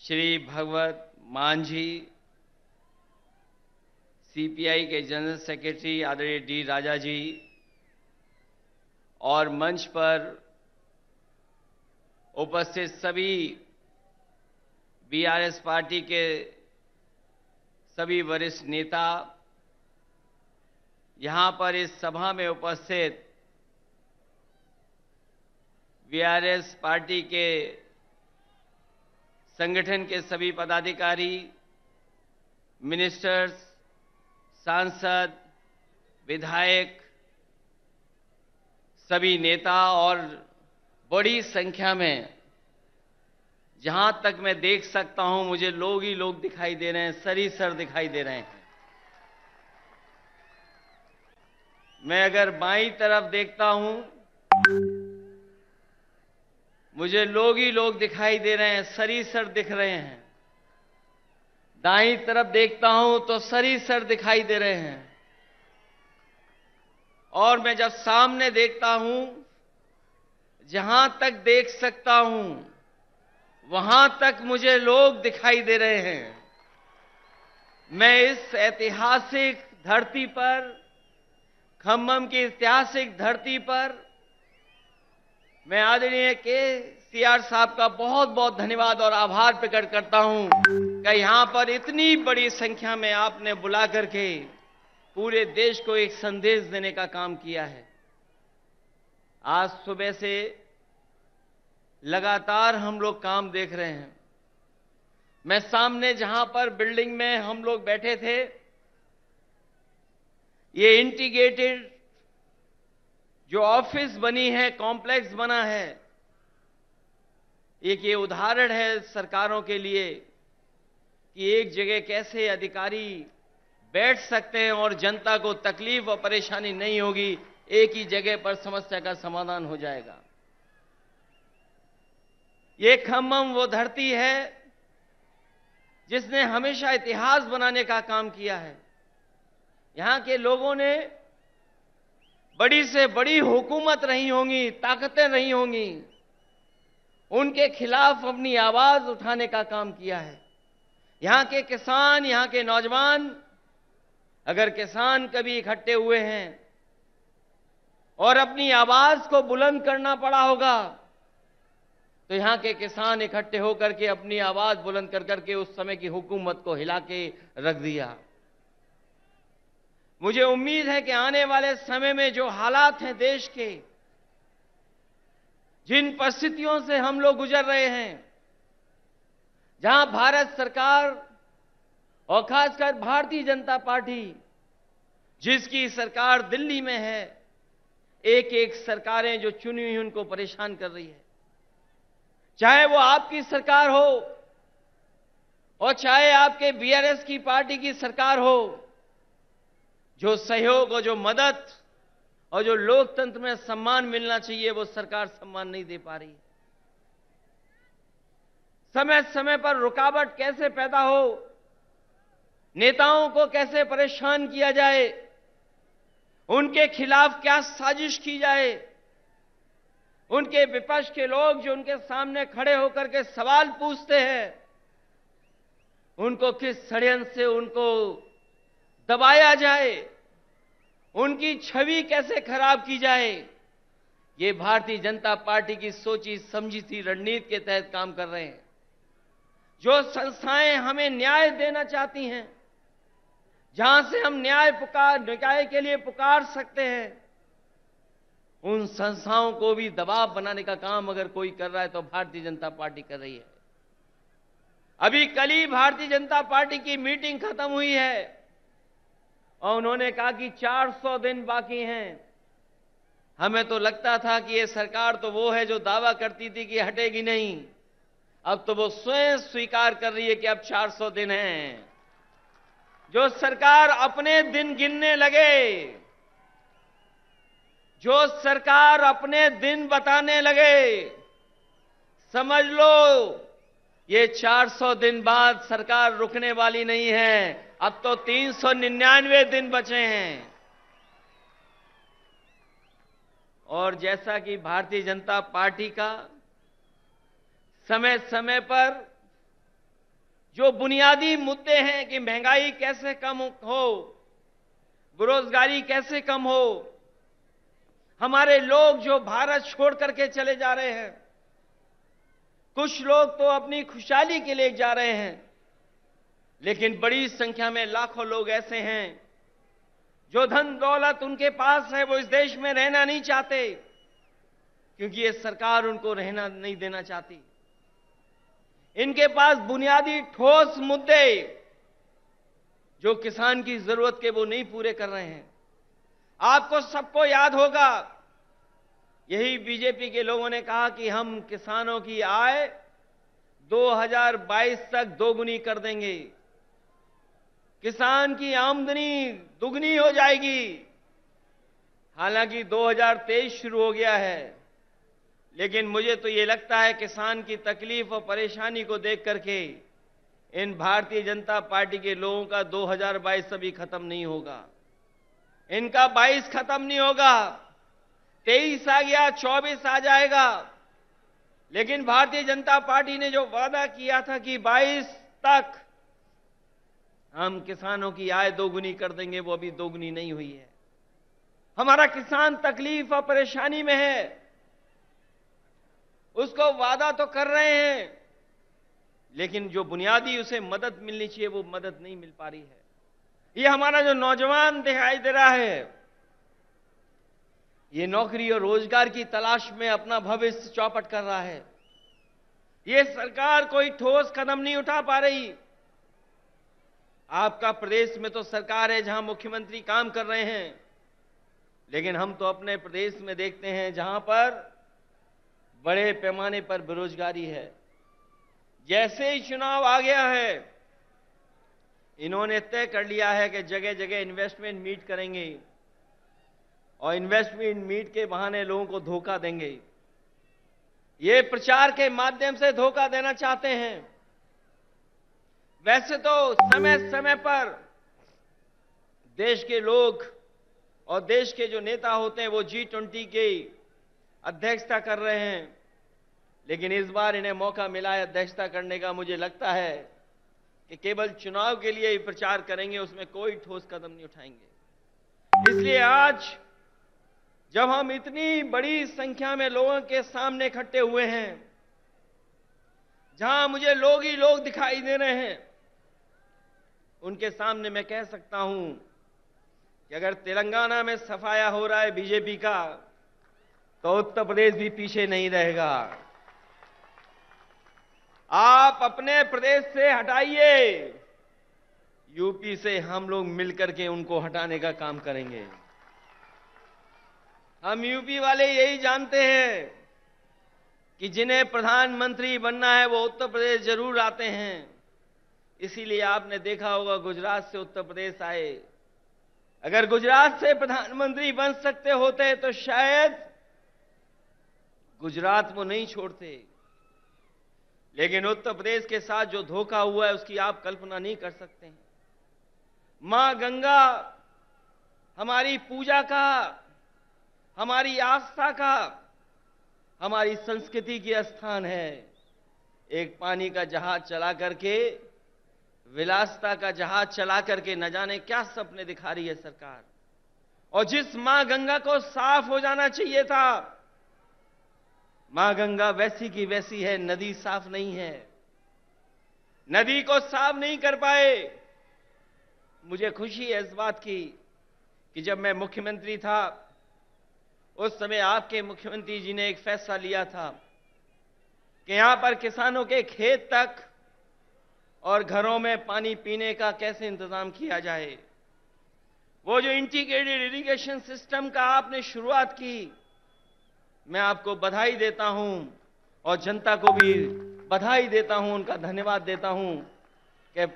श्री भगवत मान जी, सीपीआई के general secretary आदरणीय डी राजा जी और मंच पर उपस्थित सभी बीआरएस पार्टी के सभी वरिष्ठ नेता, यहां पर इस सभा में उपस्थित बीआरएस पार्टी के संगठन के सभी पदाधिकारी, मिनिस्टर्स, सांसद, विधायक, सभी नेता और बड़ी संख्या में, जहां तक मैं देख सकता हूं मुझे लोग ही लोग दिखाई दे रहे हैं, सर दिखाई दे रहे हैं। मैं अगर बाईं तरफ देखता हूं, मुझे लोग ही लोग दिखाई दे रहे हैं, सर दिख रहे हैं। दाईं तरफ देखता हूं तो सर दिखाई दे रहे हैं। और मैं जब सामने देखता हूं, जहां तक देख सकता हूं वहां तक मुझे लोग दिखाई दे रहे हैं। मैं इस ऐतिहासिक धरती पर, खम्मम की ऐतिहासिक धरती पर, मैं आदरणीय केसीआर साहब का बहुत बहुत धन्यवाद और आभार प्रकट करता हूं कि यहां पर इतनी बड़ी संख्या में आपने बुला करके पूरे देश को एक संदेश देने का काम किया है। आज सुबह से लगातार हम लोग काम देख रहे हैं। मैं सामने जहां पर बिल्डिंग में हम लोग बैठे थे, ये इंटीग्रेटेड जो ऑफिस बनी है, कॉम्प्लेक्स बना है, एक ये उदाहरण है सरकारों के लिए कि एक जगह कैसे अधिकारी बैठ सकते हैं और जनता को तकलीफ और परेशानी नहीं होगी, एक ही जगह पर समस्या का समाधान हो जाएगा। ये खम्मम वो धरती है जिसने हमेशा इतिहास बनाने का काम किया है। यहां के लोगों ने बड़ी से बड़ी हुकूमत रही होंगी, ताकतें रही होंगी, उनके खिलाफ अपनी आवाज उठाने का काम किया है। यहां के किसान, यहां के नौजवान, अगर किसान कभी इकट्ठे हुए हैं और अपनी आवाज को बुलंद करना पड़ा होगा, तो यहां के किसान इकट्ठे होकर के अपनी आवाज बुलंद कर करके उस समय की हुकूमत को हिला के रख दिया। मुझे उम्मीद है कि आने वाले समय में जो हालात हैं देश के, जिन परिस्थितियों से हम लोग गुजर रहे हैं, जहां भारत सरकार और खासकर भारतीय जनता पार्टी, जिसकी सरकार दिल्ली में है, एक एक सरकारें जो चुनी हुई उनको परेशान कर रही है। चाहे वो आपकी सरकार हो और चाहे आपके बीआरएस की पार्टी की सरकार हो, जो सहयोग और जो मदद और जो लोकतंत्र में सम्मान मिलना चाहिए वो सरकार सम्मान नहीं दे पा रही है। समय समय पर रुकावट कैसे पैदा हो, नेताओं को कैसे परेशान किया जाए, उनके खिलाफ क्या साजिश की जाए, उनके विपक्ष के लोग जो उनके सामने खड़े होकर के सवाल पूछते हैं, उनको किस षड्यंत्र से उनको दबाया जाए, उनकी छवि कैसे खराब की जाए, ये भारतीय जनता पार्टी की सोची समझी थी रणनीति के तहत काम कर रहे हैं। जो संस्थाएं हमें न्याय देना चाहती हैं, जहां से हम न्याय के लिए पुकार सकते हैं, उन संस्थाओं को भी दबाव बनाने का काम अगर कोई कर रहा है तो भारतीय जनता पार्टी कर रही है। अभी कल ही भारतीय जनता पार्टी की मीटिंग खत्म हुई है और उन्होंने कहा कि 400 दिन बाकी हैं। हमें तो लगता था कि ये सरकार तो वो है जो दावा करती थी कि हटेगी नहीं, अब तो वो स्वयं स्वीकार कर रही है कि अब 400 दिन हैं। जो सरकार अपने दिन गिनने लगे, जो सरकार अपने दिन बताने लगे, समझ लो ये 400 दिन बाद सरकार रुकने वाली नहीं है। अब तो 399 दिन बचे हैं। और जैसा कि भारतीय जनता पार्टी का समय समय पर जो बुनियादी मुद्दे हैं कि महंगाई कैसे कम हो, बेरोजगारी कैसे कम हो, हमारे लोग जो भारत छोड़ करके चले जा रहे हैं, कुछ लोग तो अपनी खुशहाली के लिए जा रहे हैं, लेकिन बड़ी संख्या में लाखों लोग ऐसे हैं जो धन दौलत उनके पास है, वो इस देश में रहना नहीं चाहते, क्योंकि ये सरकार उनको रहना नहीं देना चाहती। इनके पास बुनियादी ठोस मुद्दे जो किसान की जरूरत के वो नहीं पूरे कर रहे हैं। आपको सबको याद होगा, यही बीजेपी के लोगों ने कहा कि हम किसानों की आय 2022 तक दोगुनी कर देंगे, किसान की आमदनी दुगनी हो जाएगी। हालांकि 2023 शुरू हो गया है, लेकिन मुझे तो ये लगता है किसान की तकलीफ और परेशानी को देख करके इन भारतीय जनता पार्टी के लोगों का 2022 अभी खत्म नहीं होगा, इनका 22 खत्म नहीं होगा, 23 आ गया, 24 आ जाएगा। लेकिन भारतीय जनता पार्टी ने जो वादा किया था कि 22 तक हम किसानों की आय दोगुनी कर देंगे, वो अभी दोगुनी नहीं हुई है। हमारा किसान तकलीफ और परेशानी में है, उसको वादा तो कर रहे हैं, लेकिन जो बुनियादी उसे मदद मिलनी चाहिए वो मदद नहीं मिल पा रही है। ये हमारा जो नौजवान दिखाई दे रहा है, ये नौकरी और रोजगार की तलाश में अपना भविष्य चौपट कर रहा है। ये सरकार कोई ठोस कदम नहीं उठा पा रही। आपका प्रदेश में तो सरकार है जहां मुख्यमंत्री काम कर रहे हैं, लेकिन हम तो अपने प्रदेश में देखते हैं जहां पर बड़े पैमाने पर बेरोजगारी है। जैसे ही चुनाव आ गया है, इन्होंने तय कर लिया है कि जगह जगह इन्वेस्टमेंट मीट करेंगे और इन्वेस्टमेंट मीट के बहाने लोगों को धोखा देंगे। ये प्रचार के माध्यम से धोखा देना चाहते हैं। वैसे तो समय समय पर देश के लोग और देश के जो नेता होते हैं वो G20 की अध्यक्षता कर रहे हैं, लेकिन इस बार इन्हें मौका मिला है अध्यक्षता करने का। मुझे लगता है कि केवल चुनाव के लिए ही प्रचार करेंगे, उसमें कोई ठोस कदम नहीं उठाएंगे। इसलिए आज जब हम इतनी बड़ी संख्या में लोगों के सामने इकट्ठे हुए हैं, जहां मुझे लोग ही लोग दिखाई दे रहे हैं, उनके सामने मैं कह सकता हूं कि अगर तेलंगाना में सफाया हो रहा है बीजेपी का, तो उत्तर प्रदेश भी पीछे नहीं रहेगा। आप अपने प्रदेश से हटाइए, यूपी से हम लोग मिलकर के उनको हटाने का काम करेंगे। हम यूपी वाले यही जानते हैं कि जिन्हें प्रधानमंत्री बनना है वो उत्तर प्रदेश जरूर आते हैं। इसीलिए आपने देखा होगा गुजरात से उत्तर प्रदेश आए। अगर गुजरात से प्रधानमंत्री बन सकते होते तो शायद गुजरात वो नहीं छोड़ते, लेकिन उत्तर प्रदेश के साथ जो धोखा हुआ है उसकी आप कल्पना नहीं कर सकते हैं। मां गंगा हमारी पूजा का, हमारी आस्था का, हमारी संस्कृति की स्थान है। एक पानी का जहाज चला करके, विलासिता का जहाज चला करके न जाने क्या सपने दिखा रही है सरकार। और जिस मां गंगा को साफ हो जाना चाहिए था, मां गंगा वैसी की वैसी है, नदी साफ नहीं है, नदी को साफ नहीं कर पाए। मुझे खुशी है इस बात की कि जब मैं मुख्यमंत्री था उस समय आपके मुख्यमंत्री जी ने एक फैसला लिया था कि यहां पर किसानों के खेत तक और घरों में पानी पीने का कैसे इंतजाम किया जाए। वो जो इंटीग्रेटेड इरिगेशन सिस्टम का आपने शुरुआत की, मैं आपको बधाई देता हूं और जनता को भी बधाई देता हूं, उनका धन्यवाद देता हूं कि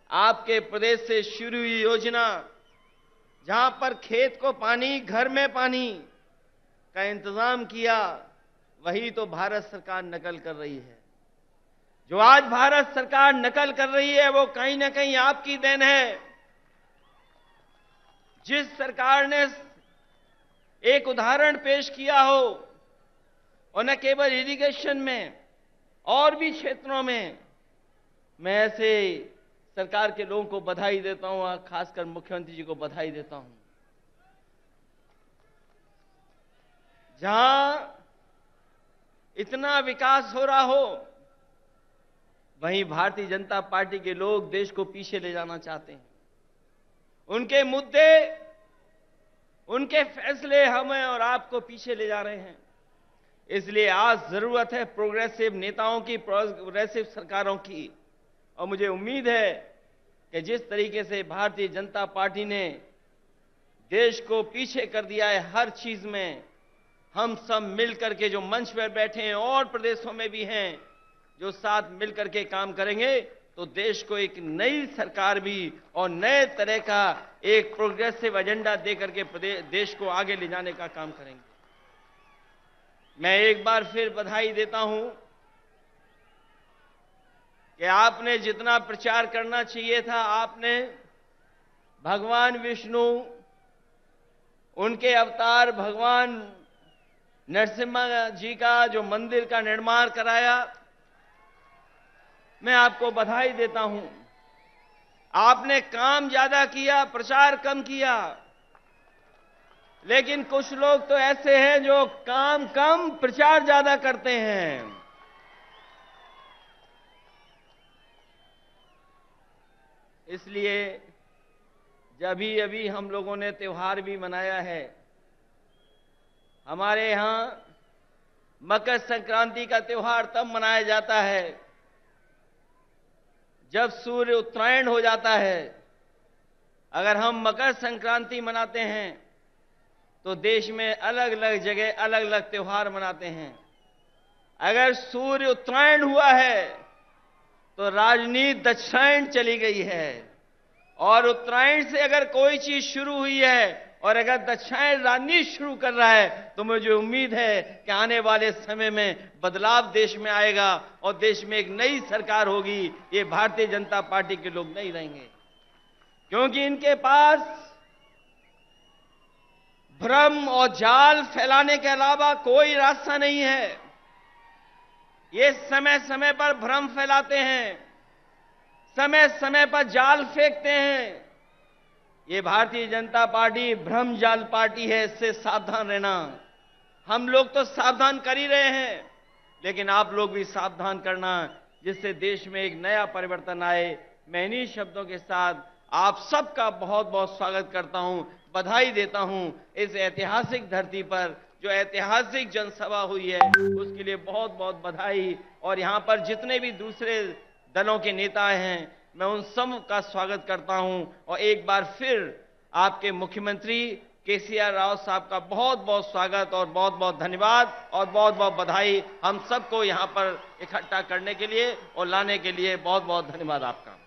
आपके प्रदेश से शुरू हुई योजना, जहां पर खेत को पानी, घर में पानी का इंतजाम किया, वही तो भारत सरकार नकल कर रही है। जो आज भारत सरकार नकल कर रही है वो कहीं ना कहीं आपकी देन है। जिस सरकार ने एक उदाहरण पेश किया हो, और न केवल इरिगेशन में और भी क्षेत्रों में, मैं ऐसे सरकार के लोगों को बधाई देता हूं और खासकर मुख्यमंत्री जी को बधाई देता हूं। जहां इतना विकास हो रहा हो, वहीं भारतीय जनता पार्टी के लोग देश को पीछे ले जाना चाहते हैं। उनके मुद्दे, उनके फैसले हमें और आपको पीछे ले जा रहे हैं। इसलिए आज जरूरत है प्रोग्रेसिव नेताओं की, प्रोग्रेसिव सरकारों की। और मुझे उम्मीद है कि जिस तरीके से भारतीय जनता पार्टी ने देश को पीछे कर दिया है हर चीज में, हम सब मिलकर के जो मंच पर बैठे हैं और प्रदेशों में भी हैं, जो साथ मिलकर के काम करेंगे तो देश को एक नई सरकार भी और नए तरह का एक प्रोग्रेसिव एजेंडा देकर के देश को आगे ले जाने का काम करेंगे। मैं एक बार फिर बधाई देता हूं कि आपने जितना प्रचार करना चाहिए था, आपने भगवान विष्णु, उनके अवतार भगवान नरसिम्हा जी का जो मंदिर का निर्माण कराया, मैं आपको बधाई देता हूं। आपने काम ज्यादा किया, प्रचार कम किया। लेकिन कुछ लोग तो ऐसे हैं जो काम कम प्रचार ज्यादा करते हैं। इसलिए जब अभी हम लोगों ने त्योहार भी मनाया है, हमारे यहां मकर संक्रांति का त्योहार तब मनाया जाता है जब सूर्य उत्तरायण हो जाता है। अगर हम मकर संक्रांति मनाते हैं तो देश में अलग अलग जगह अलग अलग त्योहार मनाते हैं। अगर सूर्य उत्तरायण हुआ है तो राजनीति दक्षिणायन चली गई है, और उत्तरायण से अगर कोई चीज शुरू हुई है और अगर दक्षिणायन राजनीति शुरू कर रहा है तो मुझे उम्मीद है कि आने वाले समय में बदलाव देश में आएगा और देश में एक नई सरकार होगी। ये भारतीय जनता पार्टी के लोग नहीं रहेंगे, क्योंकि इनके पास भ्रम और जाल फैलाने के अलावा कोई रास्ता नहीं है। ये समय समय पर भ्रम फैलाते हैं, समय समय पर जाल फेंकते हैं। ये भारतीय जनता पार्टी भ्रम जाल पार्टी है, इससे सावधान रहना। हम लोग तो सावधान कर ही रहे हैं, लेकिन आप लोग भी सावधान करना, जिससे देश में एक नया परिवर्तन आए। मैं इन्हीं शब्दों के साथ आप सबका बहुत बहुत स्वागत करता हूं, बधाई देता हूं। इस ऐतिहासिक धरती पर जो ऐतिहासिक जनसभा हुई है उसके लिए बहुत बहुत बधाई। और यहां पर जितने भी दूसरे दलों के नेता हैं, मैं उन सब का स्वागत करता हूं। और एक बार फिर आपके मुख्यमंत्री केसीआर राव साहब का बहुत बहुत स्वागत और बहुत बहुत धन्यवाद और बहुत बहुत बधाई। हम सबको यहां पर इकट्ठा करने के लिए और लाने के लिए बहुत बहुत धन्यवाद आपका।